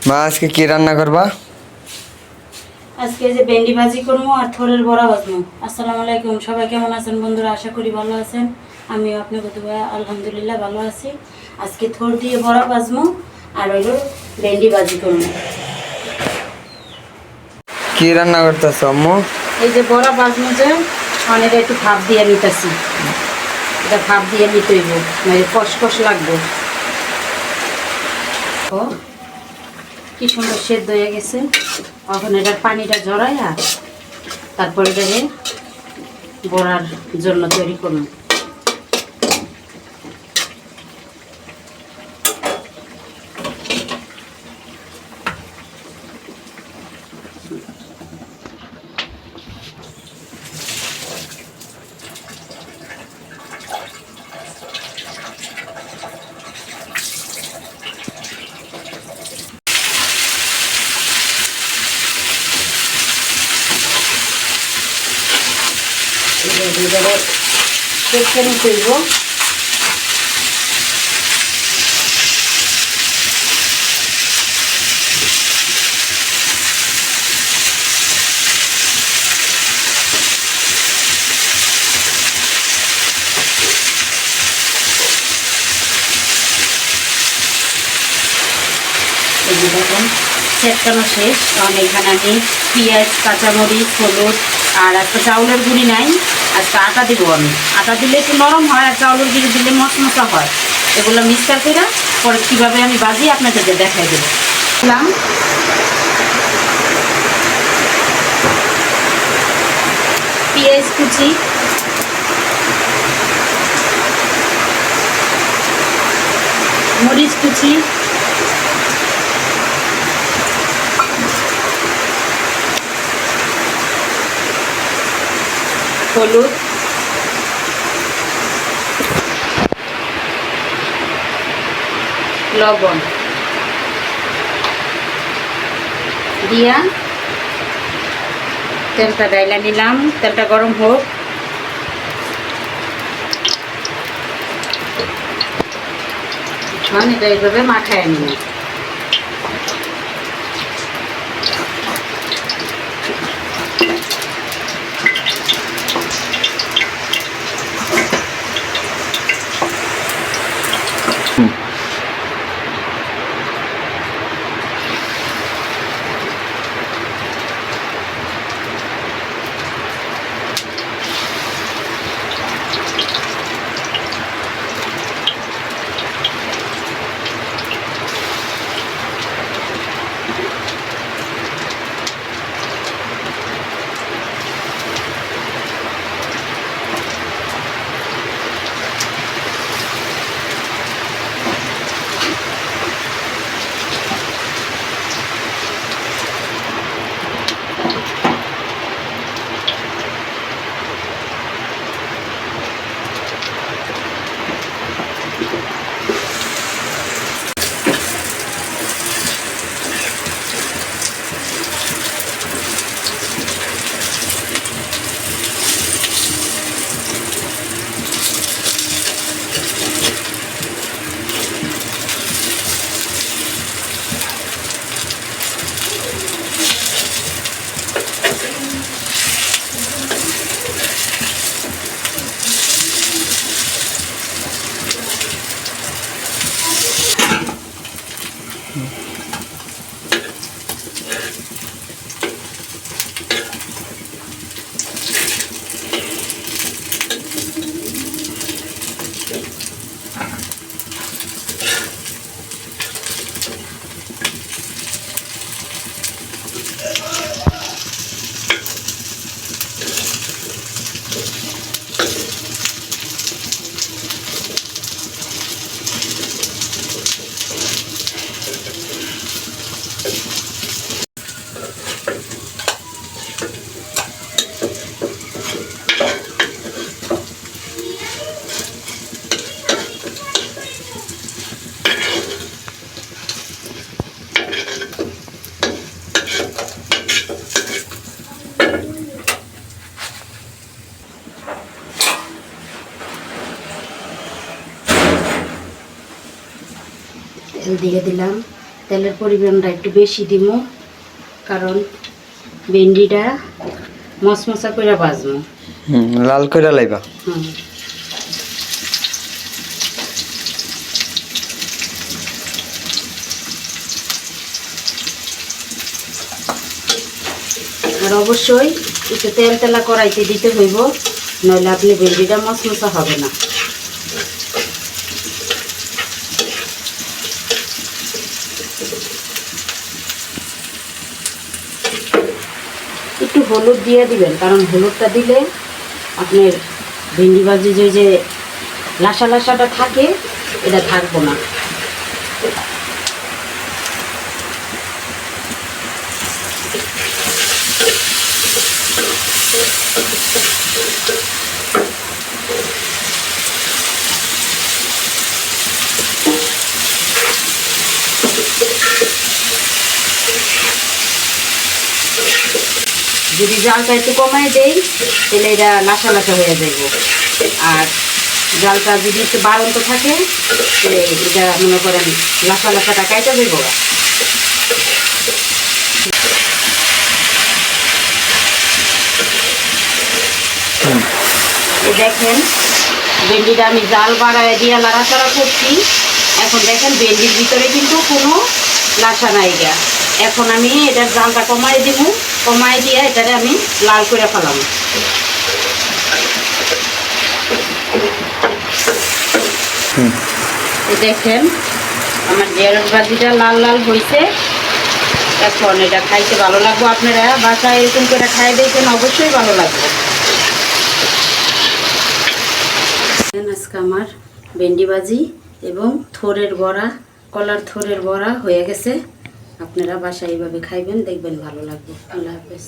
মা আজকে কি রান্না করবা? আজকে যে ভেন্ডি ভাজি করবো আর থোড়ের বড়া ভাজবো। আসসালামু আলাইকুম, সবাই কেমন আছেন বন্ধুরা? আশা করি ভালো আছেন। আমিও আপনার কতবার আলহামদুলিল্লাহ ভালো আছি। আজকে থোড় দিয়ে বড়া ভাজবো আর হলো ভেন্ডি ভাজি করবো। কি রান্না করতেছ আম্মু? এই যে বড়া ভাজবো, যে অনেকটা একটু ভাপ দিয়ে নিতেছি। এটা ভাপ দিয়ে নিতে হইব, মানে কষকষ লাগবে। ও কি সুন্দর সেদ্ধ হয়ে গেছে। এখন এটার পানিটা ঝরাইয়া তারপরে এটাকে বড়ার জন্য তৈরি করুন। দেখে নিতে হইব। এই যে দেখুন সেটকানো শেষ। কারণ এখানে আমি পেঁয়াজ, কাঁচামরিচ, হলুদ আর একটা চাউলের গুঁড়ি নাই, আজকে আটা দিব। আমি আটা দিলে একটু নরম হয়, আর চাউলের গুঁড়ি দিলে মশমশা হয়। এগুলো মিক্সচার করে পরে কীভাবে আমি বাজি আপনাদেরকে দেখাই দেবো। পেঁয়াজ কুচি, মরিচ কুচি, হলুদ, লবণ দিয়া তেলটা ডাইলা নিলাম। তেলটা গরম হোক। এখন এটা এইভাবে মাখায় নিলাম। তেল দিয়ে দিলাম। তেলের পরিমাণটা একটু বেশি দিব, কারণ ভেন্ডিটা মশমশা করে ভাজবো। লাল করে লাইবা। হুম, আর অবশ্যই একটু তেল তেলা কড়াইতে দিতে হইব, নইলে আপনি ভেন্ডিটা মশমশা হবে না। একটু হলুদ দিয়ে দিবেন, কারণ হলুদটা দিলে আপনার ভেন্ডি ভাজি যে লাসা লাসাটা থাকে এটা থাকবো না। যদি জালটা একটু কমাই দেই তাহলে এটা লাসা লাসা হয়ে যাইব, আর জালটা যদি একটু বাড়ন্ত থাকে তাহলে এটা মনে করেন লাসা লাসাটা কাইটা যাইব। দেখেন ভেন্ডিটা আমি জাল বাড়ায় দিয়ে লাড়াচাড়া করছি, এখন দেখেন ভেন্ডির ভিতরে কিন্তু কোনো লাসা নাই গা। এখন আমি এটার জালটা কমাই দিব, কমাই দিয়ে এটারে আমি লাল করে ফেলাম। দেখেন আমার ঢেঁড়স ভাজিটা লাল লাল হয়েছে, এখন এটা খাইতে ভালো লাগবে। আপনারা বাসায় এরকম করে খাই দেখবেন, অবশ্যই ভালো লাগবে। আজকে আমার ভেন্ডি ভাজি এবং থোরের বড়া, কলার থোরের বড়া হয়ে গেছে। আপনারা বাসায় এইভাবে খাইবেন, দেখবেন ভালো লাগবে। আল্লাহ হাফেজ।